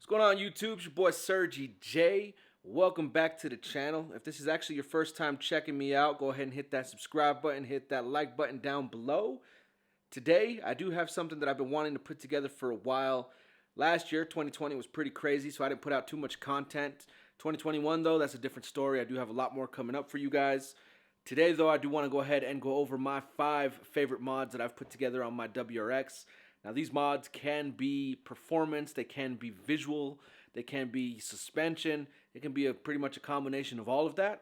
What's going on, YouTube? It's your boy Sergi J. Welcome back to the channel. If this is actually your first time checking me out, go ahead and hit that subscribe button, hit that like button down below. Today, I do have something that I've been wanting to put together for a while. Last year, 2020, was pretty crazy, so I didn't put out too much content. 2021, though, that's a different story. I do have a lot more coming up for you guys. Today, though, I do want to go ahead and go over my 5 favorite mods that I've put together on my WRX. Now, these mods can be performance, they can be visual, they can be suspension, it can be pretty much a combination of all of that.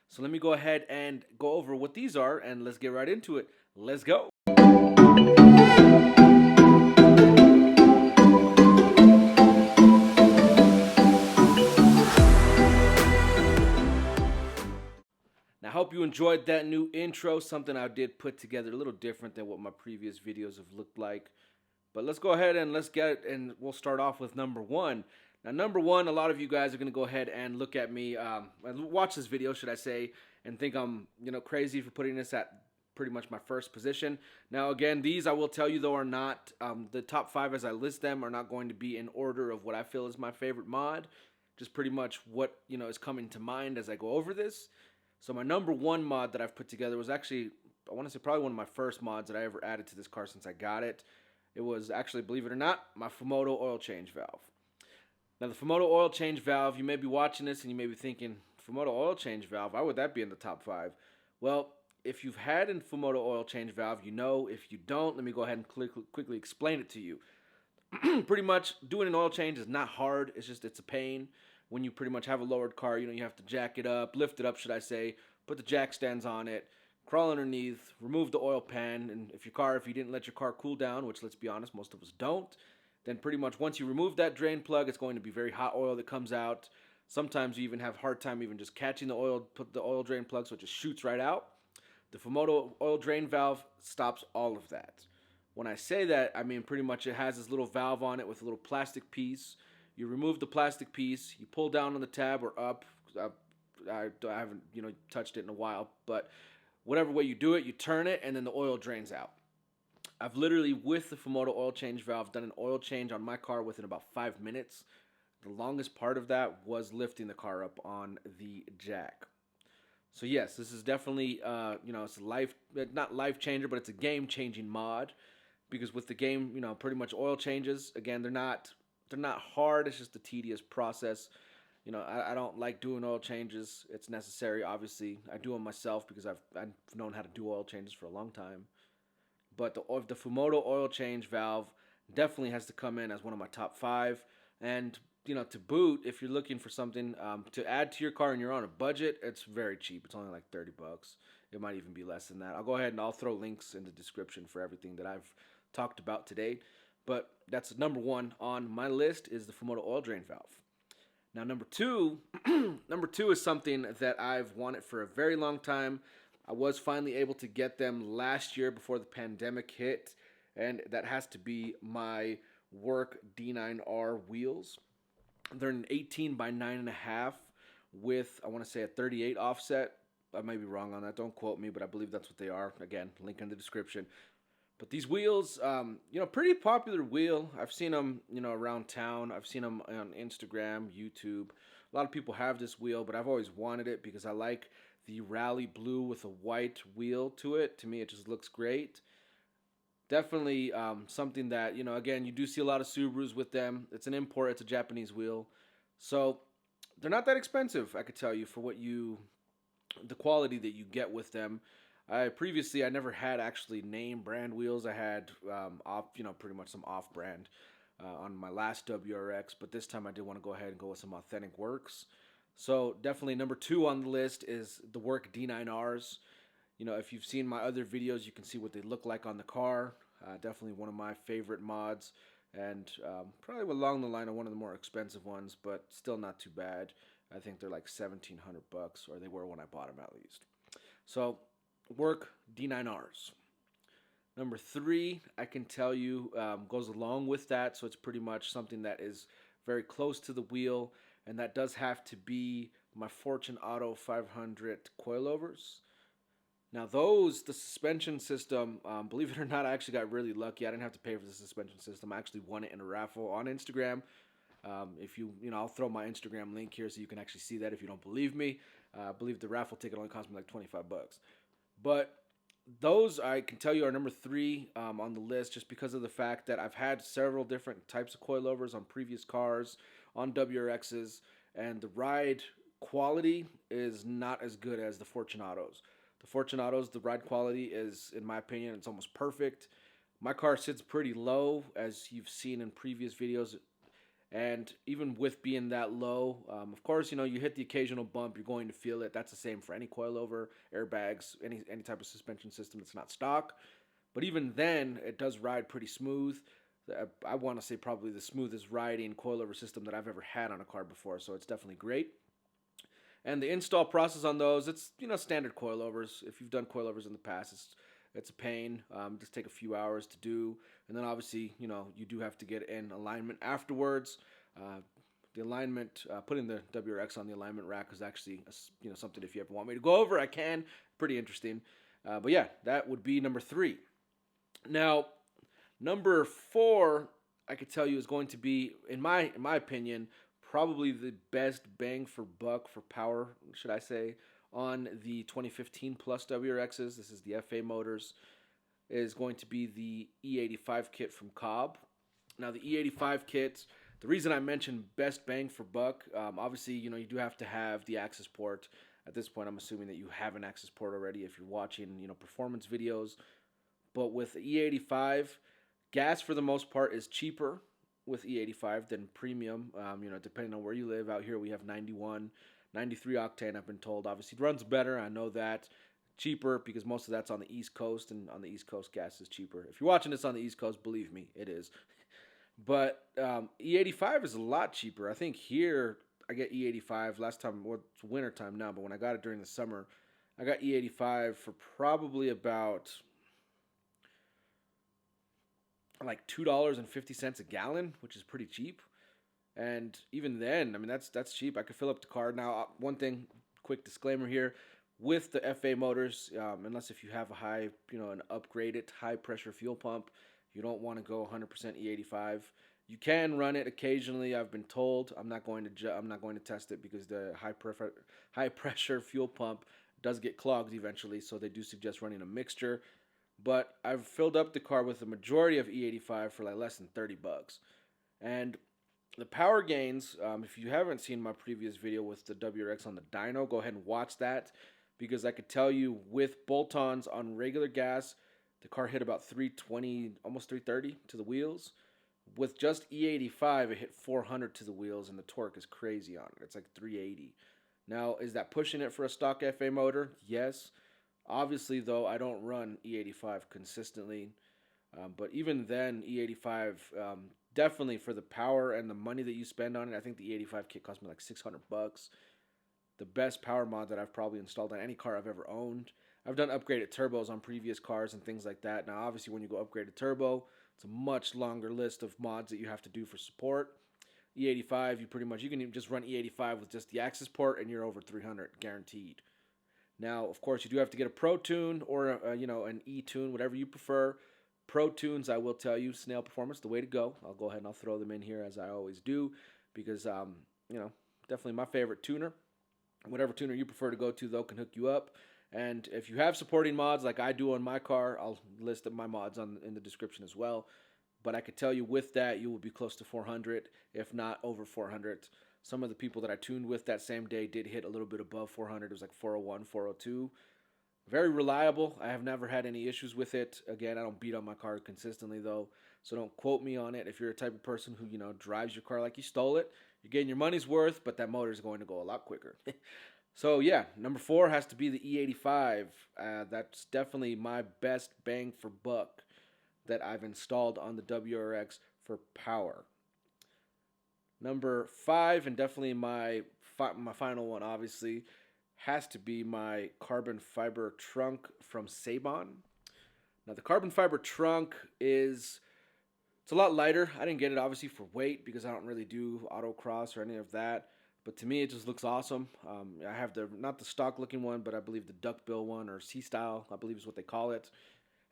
So let me go ahead and go over what these are, and let's get right into it. Let's go. Now, I hope you enjoyed that new intro, something I did put together a little different than what my previous videos have looked like. But let's go ahead and let's get it, and we'll start off with number 1. Now, number 1, a lot of you guys are going to go ahead and look at me, watch this video, should I say, and think I'm, crazy for putting this at pretty much my first position. Now, again, these I will tell you, though, are not, the top 5 as I list them are not going to be in order of what I feel is my favorite mod. Just pretty much what, is coming to mind as I go over this. So my number 1 mod that I've put together was actually, I want to say probably one of my first mods that I ever added to this car since I got it. It was actually, believe it or not, my Fumoto oil change valve. Now, the Fumoto oil change valve, you may be watching this and you may be thinking, Fumoto oil change valve, why would that be in the top 5? Well, if you've had a Fumoto oil change valve, you know. If you don't, let me go ahead and quickly explain it to you. Pretty much, doing an oil change is not hard. It's a pain. When you pretty much have a lowered car, you have to jack it up, lift it up, should I say, put the jack stands on it, crawl underneath, remove the oil pan, and if you didn't let your car cool down, which, let's be honest, most of us don't, then pretty much once you remove that drain plug, it's going to be very hot oil that comes out. Sometimes you even have a hard time even just catching the oil, put the oil drain plug, so it just shoots right out. The Fumoto oil drain valve stops all of that. When I say that, I mean pretty much it has this little valve on it with a little plastic piece. You remove the plastic piece, you pull down on the tab or up. I haven't touched it in a while, but whatever way you do it, you turn it, and then the oil drains out. I've literally, with the Fumoto oil change valve, done an oil change on my car within about 5 minutes. The longest part of that was lifting the car up on the jack. So yes, this is definitely, it's not life changer, but it's a game-changing mod. Because with the game, pretty much oil changes, again, they're not hard, it's just a tedious process. I don't like doing oil changes. It's necessary, obviously. I do them myself because I've known how to do oil changes for a long time. But the Fumoto oil change valve definitely has to come in as one of my top 5. And, to boot, if you're looking for something to add to your car and you're on a budget, it's very cheap. It's only like 30 bucks. It might even be less than that. I'll go ahead and I'll throw links in the description for everything that I've talked about today. But that's number 1 on my list is the Fumoto oil drain valve. Now, number 2 is something that I've wanted for a very long time. I was finally able to get them last year before the pandemic hit, and that has to be my work D9R wheels. They're an 18 by 9.5 with, I want to say, a 38 offset. I may be wrong on that. Don't quote me, but I believe that's what they are. Again, link in the description. But these wheels, pretty popular wheel. I've seen them, around town. I've seen them on Instagram, YouTube. A lot of people have this wheel, but I've always wanted it because I like the rally blue with a white wheel to it. To me, it just looks great. Definitely something that, again, you do see a lot of Subarus with them. It's an import. It's a Japanese wheel. So they're not that expensive, I could tell you, for the quality that you get with them. Previously, I never had actually name brand wheels. I had pretty much some off-brand on my last WRX, but this time I did want to go ahead and go with some authentic works. So definitely number 2 on the list is the work D9Rs. If you've seen my other videos, you can see what they look like on the car. Definitely one of my favorite mods, and probably along the line of one of the more expensive ones, but still not too bad. I think they're like 1,700 bucks, or they were when I bought them at least. So work D9Rs. Number 3, I can tell you, goes along with that, so it's pretty much something that is very close to the wheel, and that does have to be my Fortune Auto 500 coilovers. Now the suspension system, believe it or not, I actually got really lucky. I didn't have to pay for the suspension system. I actually won it in a raffle on Instagram. I'll throw my Instagram link here so you can actually see that if you don't believe me. I believe the raffle ticket only cost me like 25 bucks. But those, I can tell you, are number 3 on the list, just because of the fact that I've had several different types of coilovers on previous cars, on WRXs, and the ride quality is not as good as the Fortunatos. The Fortunatos, the ride quality is, in my opinion, it's almost perfect. My car sits pretty low, as you've seen in previous videos, and even with being that low, of course, you hit the occasional bump, you're going to feel it. That's the same for any coilover, airbags, any type of suspension system that's not stock. But even then, it does ride pretty smooth. I want to say probably the smoothest riding coilover system that I've ever had on a car before, so it's definitely great. And the install process on those, it's standard coilovers. If you've done coilovers in the past, it's a pain. Just take a few hours to do, and then obviously you do have to get in alignment afterwards. The alignment, putting the WRX on the alignment rack is actually something, if you ever want me to go over, I can. Pretty interesting. But yeah, that would be number 3. Now, number 4, I could tell you, is going to be, in my opinion, probably the best bang for buck for power, should I say, on the 2015 plus WRXs. This is the FA motors. Is going to be the E85 kit from Cobb. Now, the E85 kit, the reason I mentioned best bang for buck, obviously, you do have to have the Accessport. At this point, I'm assuming that you have an Accessport already if you're watching, performance videos. But with the E85, gas for the most part is cheaper with E85 than premium, depending on where you live. Out here we have 91, 93 octane, I've been told. Obviously it runs better, I know that. Cheaper because most of that's on the East Coast, and on the East Coast gas is cheaper. If you're watching this on the East Coast, believe me, it is. But E85 is a lot cheaper. I think here I get E85 last time, well, it's winter time now, but when I got it during the summer, I got E85 for probably about like $2.50 a gallon, which is pretty cheap. And even then, I mean, that's cheap. I could fill up the car. Now, one thing, quick disclaimer here, with the FA motors, unless if you have an upgraded high pressure fuel pump, you don't want to go 100% E85. You can run it occasionally, I've been told. I'm not going to test it because the high pressure fuel pump does get clogged eventually, so they do suggest running a mixture. But I've filled up the car with the majority of E85 for like less than 30 bucks. And the power gains, if you haven't seen my previous video with the WRX on the dyno, go ahead and watch that, because I could tell you with bolt-ons on regular gas, the car hit about 320, almost 330 to the wheels. With just E85, it hit 400 to the wheels, and the torque is crazy on it. It's like 380. Now, is that pushing it for a stock FA motor? Yes. Obviously, though, I don't run E85 consistently. But even then, E85, definitely for the power and the money that you spend on it, I think the E85 kit cost me like 600 bucks. The best power mod that I've probably installed on any car I've ever owned. I've done upgraded turbos on previous cars and things like that. Now, obviously, when you go upgraded turbo, it's a much longer list of mods that you have to do for support. E85, you can just run E85 with just the Accessport, and you're over 300 guaranteed. Now, of course, you do have to get a Pro Tune or an E-Tune, whatever you prefer. Pro Tunes, I will tell you, Snail Performance, the way to go. I'll go ahead and I'll throw them in here as I always do, because definitely my favorite tuner. Whatever tuner you prefer to go to, though, can hook you up. And if you have supporting mods like I do on my car, I'll list my mods in the description as well. But I could tell you with that, you will be close to 400, if not over 400. Some of the people that I tuned with that same day did hit a little bit above 400. It was like 401, 402. Very reliable. I have never had any issues with it. Again, I don't beat on my car consistently, though, so don't quote me on it. If you're a type of person who, drives your car like you stole it, you're getting your money's worth, but that motor is going to go a lot quicker. So, yeah, number 4 has to be the E85. That's definitely my best bang for buck that I've installed on the WRX for power. Number 5, and definitely my final one, obviously, has to be my carbon fiber trunk from Seibon. Now, the carbon fiber trunk it's a lot lighter. I didn't get it, obviously, for weight because I don't really do autocross or any of that. But to me, it just looks awesome. I have not the stock looking one, but I believe the duckbill one, or C-style, I believe is what they call it.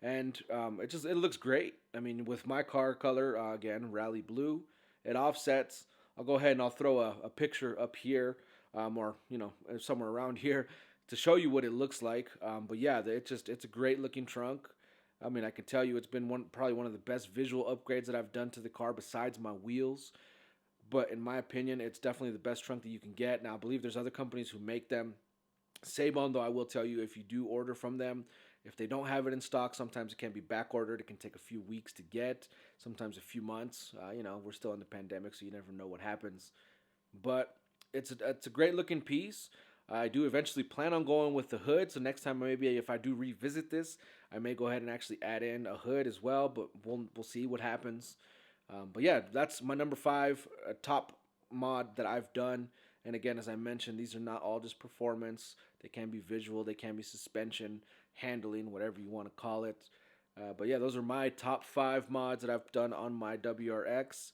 And it looks great. I mean, with my car color, again, rally blue, it offsets I'll go ahead and I'll throw a picture up here, or somewhere around here to show you what it looks like. But yeah, it's a great looking trunk. I mean, I can tell you it's been probably one of the best visual upgrades that I've done to the car besides my wheels. But in my opinion, it's definitely the best trunk that you can get. Now, I believe there's other companies who make them. Seibon, though, I will tell you, if you do order from them, if they don't have it in stock, sometimes it can be back ordered. It can take a few weeks to get, sometimes a few months. We're still in the pandemic, so you never know what happens. But it's a great looking piece. I do eventually plan on going with the hood, so next time maybe if I do revisit this, I may go ahead and actually add in a hood as well, but we'll see what happens. But yeah, that's my number 5 top mod that I've done. And again, as I mentioned, these are not all just performance. They can be visual, they can be suspension, handling, whatever you want to call it. But yeah, those are my top 5 mods that I've done on my WRX.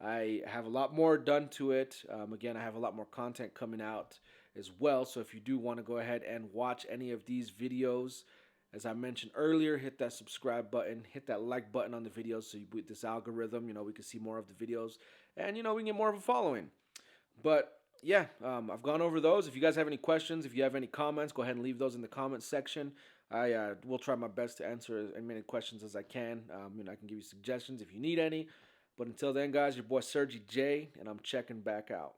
I have a lot more done to it. Again, I have a lot more content coming out as well. So if you do want to go ahead and watch any of these videos, as I mentioned earlier, hit that subscribe button, hit that like button on the videos so with this algorithm, we can see more of the videos and, we can get more of a following. But yeah, I've gone over those. If you guys have any questions, if you have any comments, go ahead and leave those in the comments section. I will try my best to answer as many questions as I can. I can give you suggestions if you need any. But until then, guys, your boy Sergi J, and I'm checking back out.